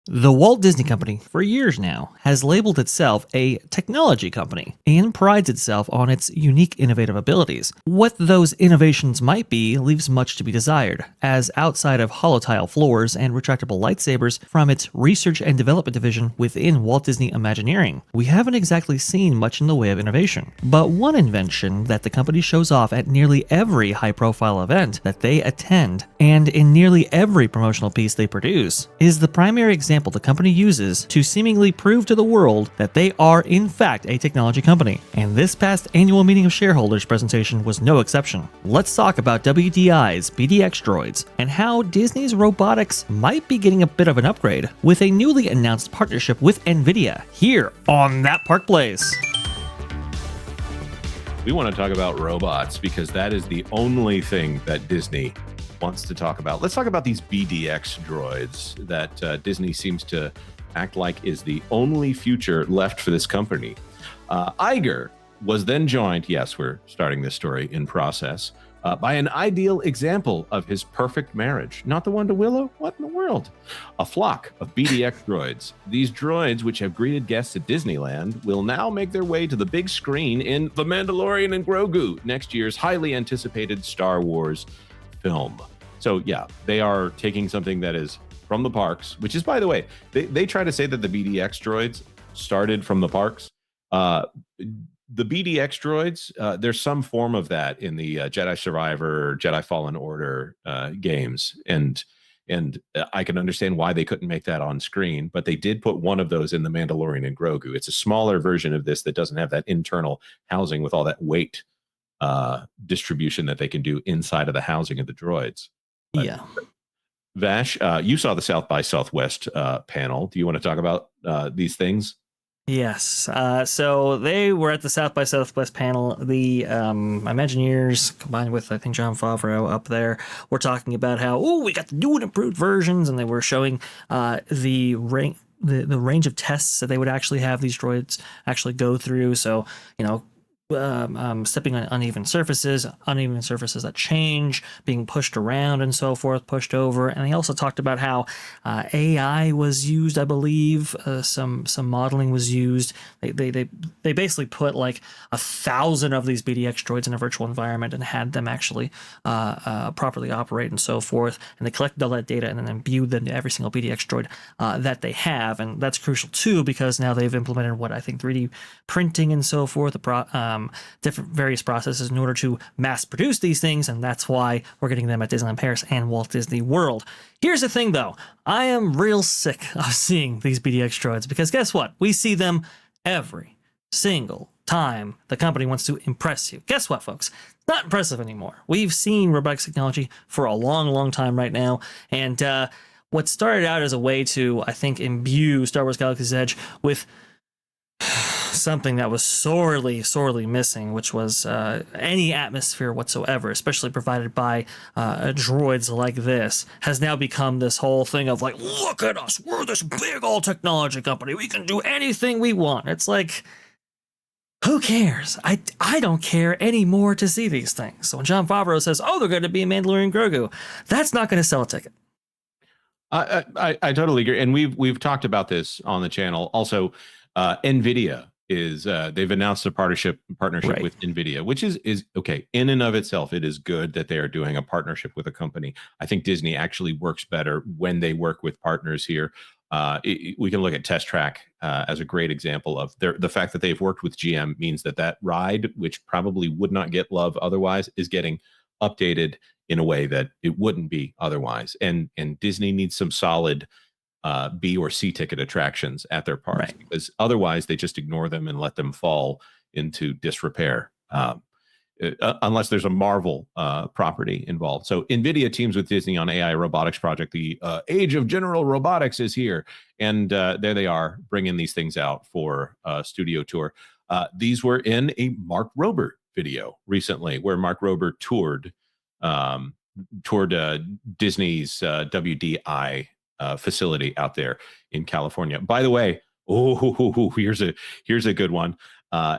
The Walt Disney Company, for years now, has labeled itself a technology company and prides itself on its unique innovative abilities. What those innovations might be leaves much to be desired, as outside of holotile floors and retractable lightsabers from its research and development division within Walt Disney Imagineering, we haven't exactly seen much in the way of innovation. But one invention that the company shows off at nearly every high-profile event that they attend, and in nearly every promotional piece they produce, is the primary example the company uses to seemingly prove to the world that they are in fact a technology company. And this past annual meeting of shareholders presentation was no exception. Let's talk about WDI's BDX Droids and how Disney's robotics might be getting a bit of an upgrade with a newly announced partnership with Nvidia here on That Park Place. We want to talk about robots because that is the only thing that Disney wants to talk about. Let's talk about these BDX droids that Disney seems to act like is the only future left for this company. Iger was then joined, yes, we're starting this story in process, by an ideal example of his perfect marriage. Not the one to Willow? What in the world? A flock of BDX droids. These droids, which have greeted guests at Disneyland, will now make their way to the big screen in The Mandalorian and Grogu, next year's highly anticipated Star Wars film. So yeah, they are taking something that is from the parks, which is, by the way, they try to say that the BDX droids started from the parks. The BDX droids, there's some form of that in the Jedi Survivor, Jedi Fallen Order games, and I can understand why they couldn't make that on screen, but they did put one of those in the Mandalorian and Grogu. It's a smaller version of this that doesn't have that internal housing with all that weight distribution that they can do inside of the housing of the droids. But, Yeah. Vash, you saw the South by Southwest panel. Do you want to talk about these things? Yes. So they were at the South by Southwest panel. The Imagineers, combined with I think John Favreau up there, were talking about how we got the new and improved versions, and they were showing the range of tests that they would actually have these droids actually go through. So stepping on uneven surfaces that change, being pushed around and so forth, pushed over. And he also talked about how AI was used, I believe, some modeling was used. They basically put like 1,000 of these BDX droids in a virtual environment and had them actually properly operate and so forth. And they collected all that data and then imbued them to every single BDX droid that they have. And that's crucial too, because now they've implemented what I think 3D printing and so forth, different various processes in order to mass produce these things, and that's why we're getting them at Disneyland Paris and Walt Disney World. Here's the thing though, I am real sick of seeing these BDX droids because guess what? We see them every single time the company wants to impress you. Guess what, folks? It's not impressive anymore. We've seen robotics technology for a long time right now, and what started out as a way to, I think, imbue Star Wars Galaxy's Edge with something that was sorely missing, which was any atmosphere whatsoever, especially provided by droids like this, has now become this whole thing of like, look at us, we're this big old technology company, we can do anything we want. It's like, who cares? I don't care anymore to see these things. So when Jon Favreau says, they're going to be a Mandalorian Grogu, that's not going to sell a ticket. I totally agree, and we've talked about this on the channel. Also, Nvidia is they've announced a partnership right with Nvidia, which is okay in and of itself. It is good that they are doing a partnership with a company. I think Disney actually works better when they work with partners here. We can look at Test Track as a great example of the fact that they've worked with GM means that ride, which probably would not get love otherwise, is getting updated in a way that it wouldn't be otherwise. And Disney needs some solid B or C ticket attractions at their parks, right, because otherwise they just ignore them and let them fall into disrepair, unless there's a Marvel property involved. So Nvidia teams with Disney on AI robotics project. The age of general robotics is here, and there they are bringing these things out for studio tour. These were in a Mark Rober video recently, where Mark Rober toured Disney's WDI facility out there in California. By the way, here's a good one.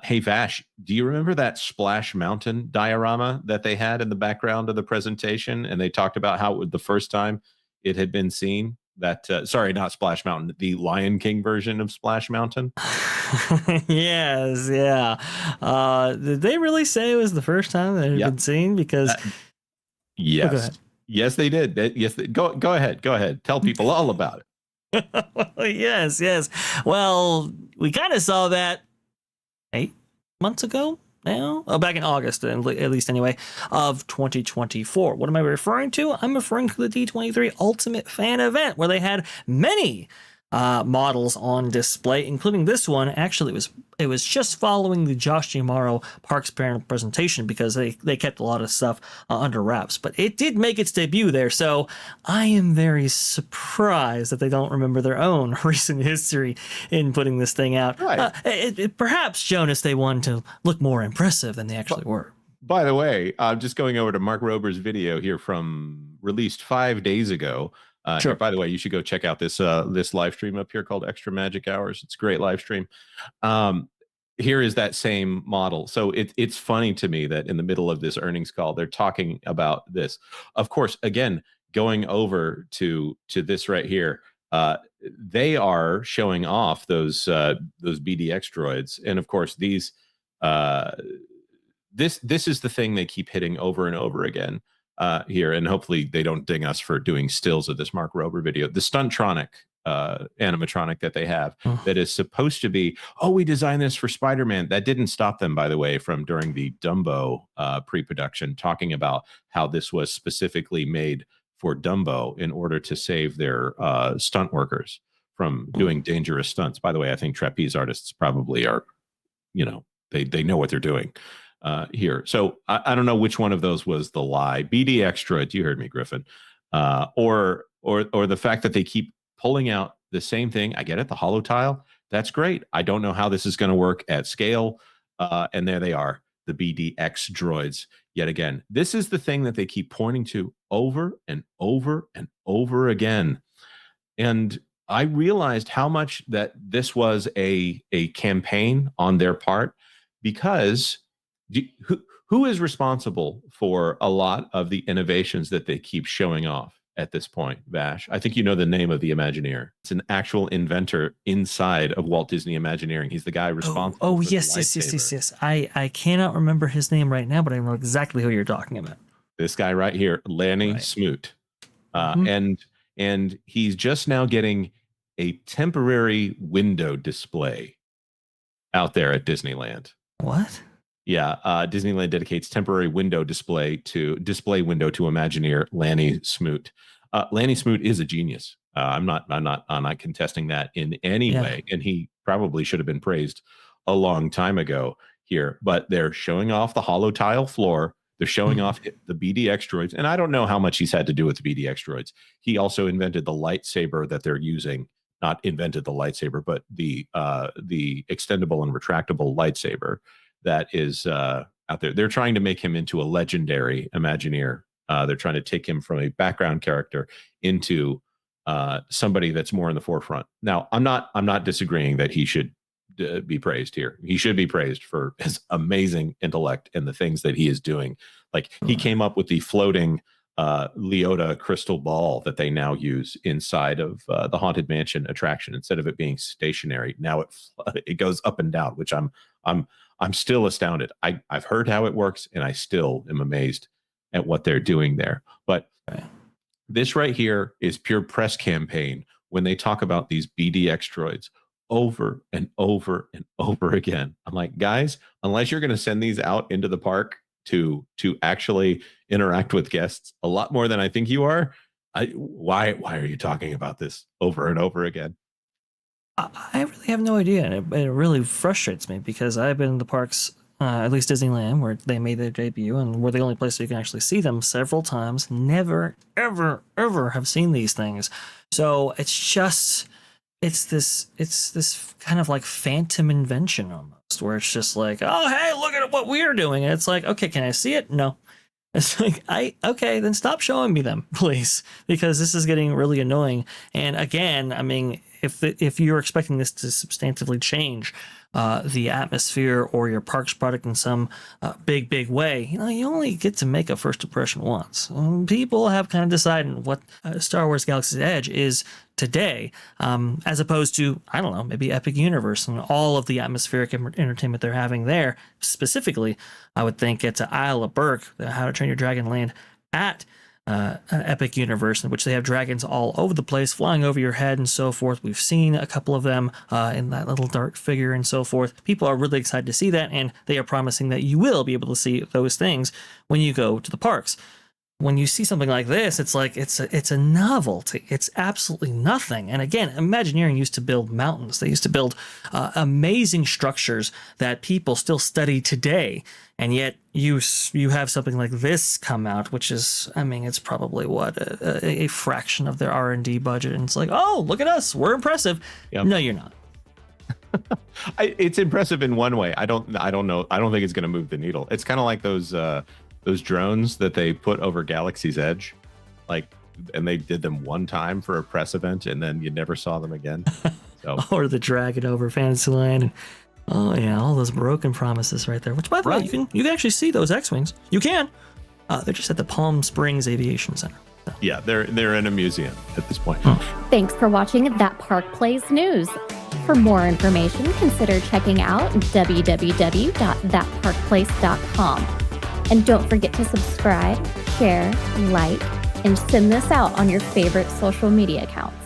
Hey Vash, do you remember that Splash Mountain diorama that they had in the background of the presentation? And they talked about how the first time it had been seen. That sorry, not Splash Mountain, the Lion King version of Splash Mountain. Yes, yeah. Did they really say it was the first time that it had been seen? Because yes, go ahead. Yes, they did. Go ahead. Tell people all about it. Yes. Well, we kind of saw that 8 months ago now. Oh, back in August, at least anyway, of 2024. What am I referring to? I'm referring to the D23 Ultimate Fan event, where they had many models on display, including this one. Actually, it was just following the Josh Giamaro Parks panel presentation, because they kept a lot of stuff under wraps. But it did make its debut there, so I am very surprised that they don't remember their own recent history in putting this thing out. Right. Perhaps, Jonas, they wanted to look more impressive than they actually were. By the way, I'm just going over to Mark Rober's video here from released 5 days ago. Sure. Here, by the way, you should go check out this this live stream up here called Extra Magic Hours. It's a great live stream. Here is that same model. So it's funny to me that in the middle of this earnings call, they're talking about this. Of course, again, going over to this right here, they are showing off those BDX droids, and of course these. This is the thing they keep hitting over and over again. Here, and hopefully they don't ding us for doing stills of this Mark Rober video. The Stuntronic animatronic that they have that is supposed to be, we designed this for Spider-Man. That didn't stop them, by the way, from during the Dumbo pre-production talking about how this was specifically made for Dumbo in order to save their stunt workers from doing dangerous stunts. By the way, I think trapeze artists probably are, they know what they're doing. Here. So I don't know which one of those was the lie. BDX Droids, you heard me, Griffin. Or the fact that they keep pulling out the same thing. I get it, the hollow tile. That's great. I don't know how this is going to work at scale. And there they are, the BDX Droids. Yet again, this is the thing that they keep pointing to over and over and over again. And I realized how much that this was a campaign on their part, because who is responsible for a lot of the innovations that they keep showing off at this point, Vash? I think you know the name of the Imagineer. It's an actual inventor inside of Walt Disney Imagineering. He's the guy responsible. Oh, yes. I cannot remember his name right now, but I know exactly who you're talking about. This guy right here, Lanny Smoot. And he's just now getting a temporary window display out there at Disneyland. What? Yeah, Disneyland dedicates temporary window display window to Imagineer Lanny Smoot. Lanny Smoot is a genius. I'm not contesting that in any way, and he probably should have been praised a long time ago here. But they're showing off the hollow tile floor. They're showing off the BDX droids, and I don't know how much he's had to do with the BDX droids. He also invented the lightsaber that they're using. Not invented the lightsaber, but the extendable and retractable lightsaber that is out there. They're trying to make him into a legendary Imagineer. They're trying to take him from a background character into somebody that's more in the forefront. Now, I'm not disagreeing that he should be praised here. He should be praised for his amazing intellect and the things that he is doing. Like, he came up with the floating Leota crystal ball that they now use inside of the Haunted Mansion attraction. Instead of it being stationary, now it goes up and down, which I'm still astounded. I've heard how it works, and I still am amazed at what they're doing there. But this right here is pure press campaign when they talk about these BDX droids over and over and over again. I'm like, guys, unless you're going to send these out into the park to actually interact with guests a lot more than I think you are, why are you talking about this over and over again? I really have no idea, and it really frustrates me, because I've been in the parks, at least Disneyland, where they made their debut, and we're the only place you can actually see them several times. Never, ever, ever have seen these things. So it's this kind of like phantom invention almost, where it's just like, oh, hey, look at what we're doing. And it's like, okay, can I see it? No. It's like, okay, then stop showing me them, please, because this is getting really annoying. And again, I mean, if you're expecting this to substantively change the atmosphere or your parks product in some big way, you only get to make a first impression once. People have kind of decided what Star Wars Galaxy's Edge is today, as opposed to, I don't know, maybe Epic Universe and all of the atmospheric entertainment they're having there. Specifically, I would think it's Isle of Berk, How to Train Your Dragon land at Epic Universe, in which they have dragons all over the place, flying over your head and so forth. We've seen a couple of them in that little dark figure and so forth. People are really excited to see that, and they are promising that you will be able to see those things when you go to the parks. When you see something like this, it's like it's a novelty. It's absolutely nothing. And again, Imagineering used to build mountains. They used to build amazing structures that people still study today. And yet you have something like this come out, which is, I mean, it's probably a fraction of their R&D budget. And it's like, oh, look at us, we're impressive. Yep. No, you're not. It's impressive in one way. I don't know. I don't think it's going to move the needle. It's kind of like those drones that they put over Galaxy's Edge, and they did them one time for a press event, and then you never saw them again. So. Or the dragon over Fantasyland. Oh yeah, all those broken promises right there. Which, by the way, you can actually see those X-wings. You can. They're just at the Palm Springs Aviation Center. So. Yeah, they're in a museum at this point. Thanks for watching That Park Plays News. For more information, consider checking out www.thatparkplace.com. And don't forget to subscribe, share, like, and send this out on your favorite social media accounts.